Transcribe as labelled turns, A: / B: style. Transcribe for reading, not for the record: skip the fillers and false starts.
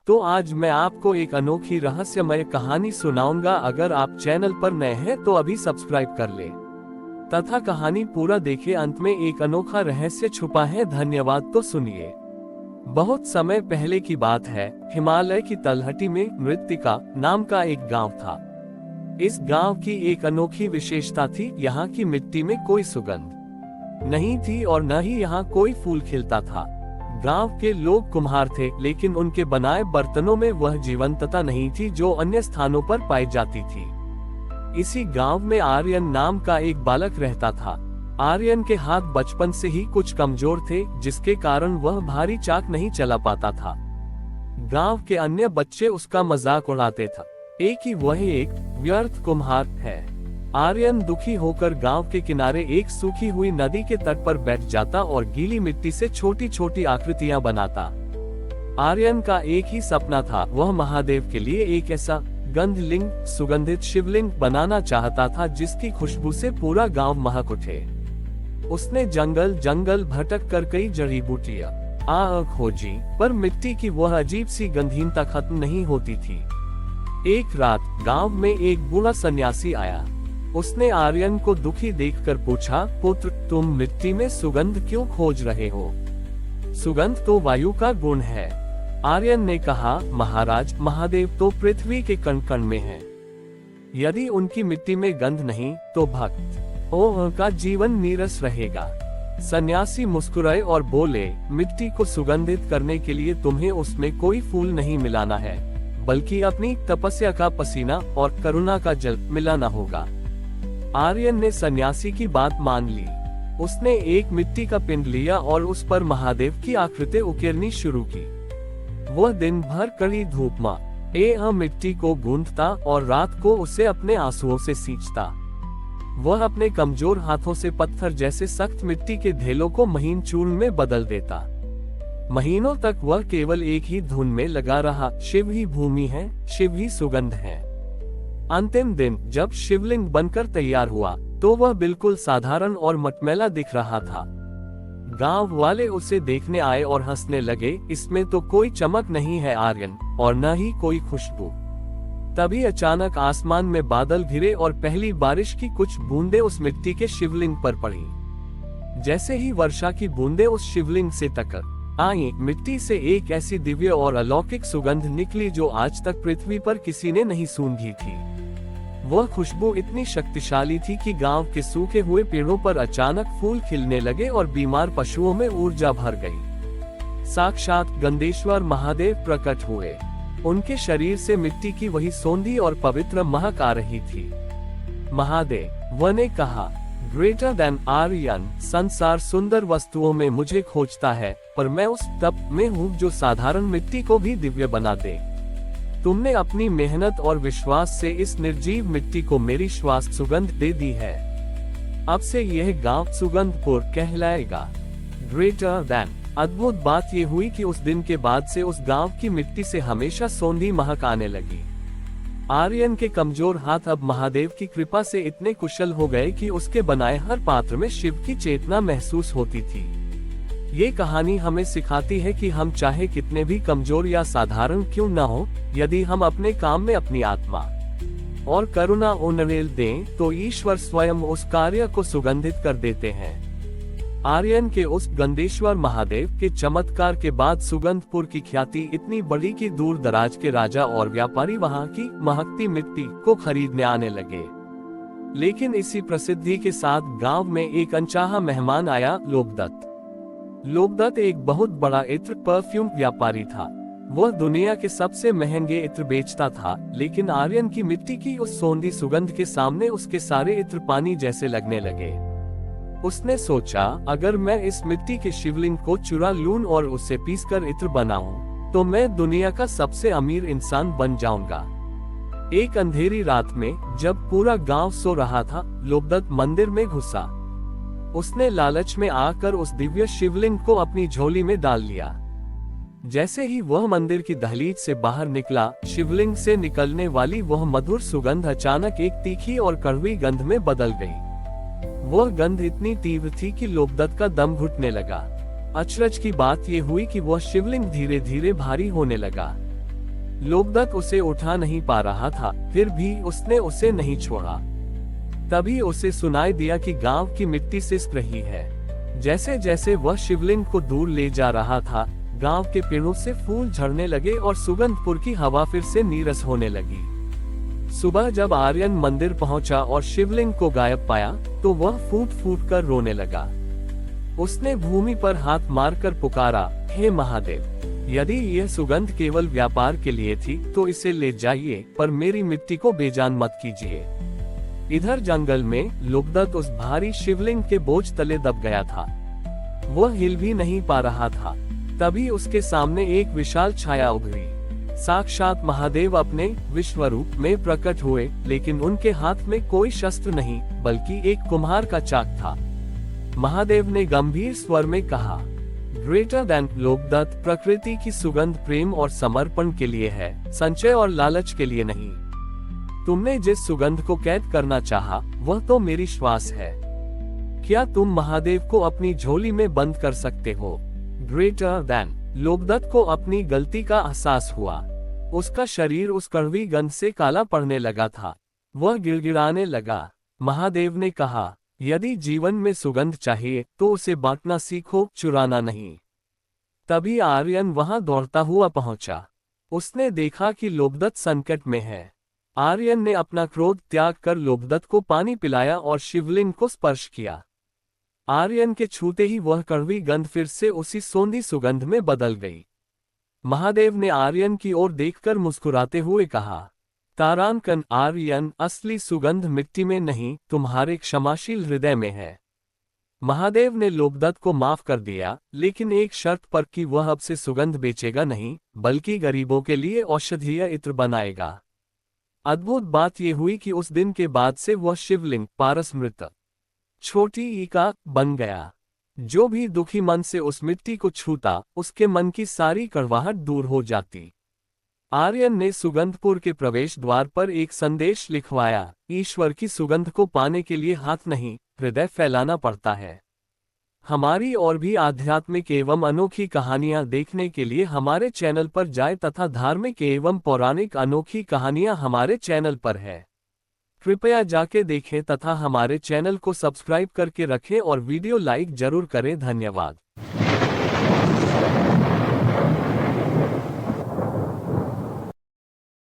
A: तो आज मैं आपको एक अनोखी रहस्यमय कहानी सुनाऊंगा। अगर आप चैनल पर नए हैं तो अभी सब्सक्राइब कर ले तथा कहानी पूरा देखें। अंत में एक अनोखा रहस्य छुपा है। धन्यवाद। तो सुनिए। बहुत समय पहले की बात है। हिमालय की तलहटी में मृत्तिका नाम का एक गांव था। इस गांव की एक अनोखी विशेषता थी। यहाँ की मिट्टी में कोई सुगंध नहीं थी और न ही यहाँ कोई फूल खिलता था। गांव के लोग कुम्हार थे, लेकिन उनके बनाए बर्तनों में वह जीवंतता नहीं थी जो अन्य स्थानों पर पाई जाती थी। इसी गांव में आर्यन नाम का एक बालक रहता था। आर्यन के हाथ बचपन से ही कुछ कमजोर थे, जिसके कारण वह भारी चाक नहीं चला पाता था। गांव के अन्य बच्चे उसका मजाक उड़ाते थे। वह एक व्यर्थ कुम्हार है। आर्यन दुखी होकर गांव के किनारे एक सूखी हुई नदी के तट पर बैठ जाता और गीली मिट्टी से छोटी छोटी आकृतियां बनाता। आर्यन का एक ही सपना था। वह महादेव के लिए एक ऐसा गंधलिंग, सुगंधित शिवलिंग बनाना चाहता था जिसकी खुशबू से पूरा गांव महक उठे। उसने जंगल जंगल भटक कर कई जड़ी बूटियां खोजी, पर मिट्टी की वह अजीब सी गंधहीनता खत्म नहीं होती थी। एक रात गांव में एक बूढ़ा सन्यासी आया। उसने आर्यन को दुखी देखकर पूछा, पुत्र, तुम मिट्टी में सुगंध क्यों खोज रहे हो? सुगंध तो वायु का गुण है। आर्यन ने कहा, महाराज, महादेव तो पृथ्वी के कण कण में हैं। यदि उनकी मिट्टी में गंध नहीं तो भक्त का जीवन नीरस रहेगा। सन्यासी मुस्कुराए और बोले, मिट्टी को सुगंधित करने के लिए तुम्हें उसमें कोई फूल नहीं मिलाना है, बल्कि अपनी तपस्या का पसीना और करुणा का जल मिलाना होगा। आर्यन ने सन्यासी की बात मान ली। उसने एक मिट्टी का पिंड लिया और उस पर महादेव की आकृति उकेरनी शुरू की। वह दिन भर कड़ी धूप में मिट्टी को गूंथता और रात को उसे अपने आंसुओं से सींचता। वह अपने कमजोर हाथों से पत्थर जैसे सख्त मिट्टी के ढेलों को महीन चूर्ण में बदल देता। महीनों तक वह केवल एक ही धुन में लगा रहा, शिव ही भूमि है, शिव ही सुगंध है। अंतिम दिन जब शिवलिंग बनकर तैयार हुआ तो वह बिल्कुल साधारण और मटमैला दिख रहा था। गांव वाले उसे देखने आए और हंसने लगे, इसमें तो कोई चमक नहीं है आर्यन, और न ही कोई खुशबू। तभी अचानक आसमान में बादल घिरे और पहली बारिश की कुछ बूंदें उस मिट्टी के शिवलिंग पर पड़ी। जैसे ही वर्षा की बूंदें उस शिवलिंग से टकरा आई, मिट्टी से एक ऐसी दिव्य और अलौकिक सुगंध निकली जो आज तक पृथ्वी पर किसी ने नहीं सूंघी थी। वह खुशबू इतनी शक्तिशाली थी कि गांव के सूखे हुए पेड़ों पर अचानक फूल खिलने लगे और बीमार पशुओं में ऊर्जा भर गई। साक्षात गंधेश्वर महादेव प्रकट हुए। उनके शरीर से मिट्टी की वही सौंधी और पवित्र महक आ रही थी। महादेव ने कहा, ग्रेटर देन आर्यन, संसार सुंदर वस्तुओं में मुझे खोजता है, पर मैं उस तप में हूँ जो साधारण मिट्टी को भी दिव्य बना दे। तुमने अपनी मेहनत और विश्वास से इस निर्जीव मिट्टी को मेरी श्वास सुगंध दे दी है। अब से यह गांव सुगंधपुर कहलाएगा। Greater than. अद्भुत बात यह हुई कि उस दिन के बाद से उस गांव की मिट्टी से हमेशा सौंधी महक आने लगी। आर्यन के कमजोर हाथ अब महादेव की कृपा से इतने कुशल हो गए कि उसके बनाए हर पात्र में शिव की चेतना महसूस होती थी। ये कहानी हमें सिखाती है कि हम चाहे कितने भी कमजोर या साधारण क्यों न हो, यदि हम अपने काम में अपनी आत्मा और करुणा उनरेल दें तो ईश्वर स्वयं उस कार्य को सुगंधित कर देते हैं। आर्यन के उस गंधेश्वर महादेव के चमत्कार के बाद सुगंधपुर की ख्याति इतनी बढ़ी कि दूर दराज के राजा और व्यापारी वहां की महकती मिट्टी को खरीदने आने लगे। लेकिन इसी प्रसिद्धि के साथ गांव में एक अनचाहा मेहमान आया, लोकदत्त। लोकदत्त एक बहुत बड़ा इत्र परफ्यूम व्यापारी था। वह दुनिया के सबसे महंगे इत्र बेचता था, लेकिन आर्यन की मिट्टी की उस सौंधी सुगंध के सामने उसके सारे इत्र पानी जैसे लगने लगे। उसने सोचा, अगर मैं इस मिट्टी के शिवलिंग को चुरा लूं और उसे पीसकर इत्र बनाऊं, तो मैं दुनिया का सबसे अमीर इंसान बन जाऊंगा। एक अंधेरी रात में जब पूरा गांव सो रहा था, लोकदत्त मंदिर में घुसा। उसने लालच में आकर उस दिव्य शिवलिंग को अपनी झोली में डाल लिया। जैसे ही वह मंदिर की दहलीज से बाहर निकला, शिवलिंग से निकलने वाली वह मधुर सुगंध अचानक एक तीखी और कड़वी गंध में बदल गई। वह गंध इतनी तीव्र थी कि लोकदत्त का दम घुटने लगा। अचरज की बात यह हुई कि वह शिवलिंग धीरे धीरे भारी होने लगा। लोकदत्त उसे उठा नहीं पा रहा था, फिर भी उसने उसे नहीं छोड़ा। तभी उसे सुनाई दिया कि गांव की मिट्टी सिसक रही है। जैसे जैसे वह शिवलिंग को दूर ले जा रहा था, गांव के पेड़ों से फूल झड़ने लगे और सुगंधपुर की हवा फिर से नीरस होने लगी। सुबह जब आर्यन मंदिर पहुंचा और शिवलिंग को गायब पाया, तो वह फूट फूट कर रोने लगा। उसने भूमि पर हाथ मारकर पुकारा, हे महादेव, यदि यह सुगंध केवल व्यापार के लिए थी तो इसे ले जाइए, पर मेरी मिट्टी को बेजान मत कीजिए। इधर जंगल में लोकदत्त उस भारी शिवलिंग के बोझ तले दब गया था। वह हिल भी नहीं पा रहा था। तभी उसके सामने एक विशाल छाया उभरी। साक्षात महादेव अपने विश्वरूप में प्रकट हुए, लेकिन उनके हाथ में कोई शस्त्र नहीं, बल्कि एक कुम्हार का चाक था। महादेव ने गंभीर स्वर में कहा, ग्रेटर देन लोकदत्त, प्रकृति की सुगंध प्रेम और समर्पण के लिए है, संचय और लालच के लिए नहीं। तुमने जिस सुगंध को कैद करना चाहा, वह तो मेरी श्वास है। क्या तुम महादेव को अपनी झोली में बंद कर सकते हो? ग्रेटर देन लोकदत्त को अपनी गलती का एहसास हुआ। उसका शरीर उस कड़वी गंध से काला पड़ने लगा था। वह गिड़गिड़ाने लगा। महादेव ने कहा, यदि जीवन में सुगंध चाहिए तो उसे बांटना सीखो, चुराना नहीं। तभी आर्यन वहां दौड़ता हुआ पहुंचा। उसने देखा कि लोकदत्त संकट में है। आर्यन ने अपना क्रोध त्याग कर लोकदत्त को पानी पिलाया और शिवलिंग को स्पर्श किया। आर्यन के छूते ही वह कड़वी गंध फिर से उसी सोंधी सुगंध में बदल गई। महादेव ने आर्यन की ओर देखकर मुस्कुराते हुए कहा, तारांकन आर्यन, असली सुगंध मिट्टी में नहीं, तुम्हारे क्षमाशील हृदय में है। महादेव ने लोकदत्त को माफ कर दिया, लेकिन एक शर्त पर कि वह अब से सुगंध बेचेगा नहीं, बल्कि गरीबों के लिए औषधीय इत्र बनाएगा। अद्भुत बात यह हुई कि उस दिन के बाद से वह शिवलिंग पारसमृत छोटी ईका बन गया। जो भी दुखी मन से उस मिट्टी को छूता, उसके मन की सारी कड़वाहट दूर हो जाती। आर्यन ने सुगंधपुर के प्रवेश द्वार पर एक संदेश लिखवाया, ईश्वर की सुगंध को पाने के लिए हाथ नहीं, हृदय फैलाना पड़ता है। हमारी और भी आध्यात्मिक एवं अनोखी कहानियां देखने के लिए हमारे चैनल पर जाएं तथा धार्मिक एवं पौराणिक अनोखी कहानियां हमारे चैनल पर है। कृपया जाके देखें तथा हमारे चैनल को सब्सक्राइब करके रखें और वीडियो लाइक जरूर करें। धन्यवाद।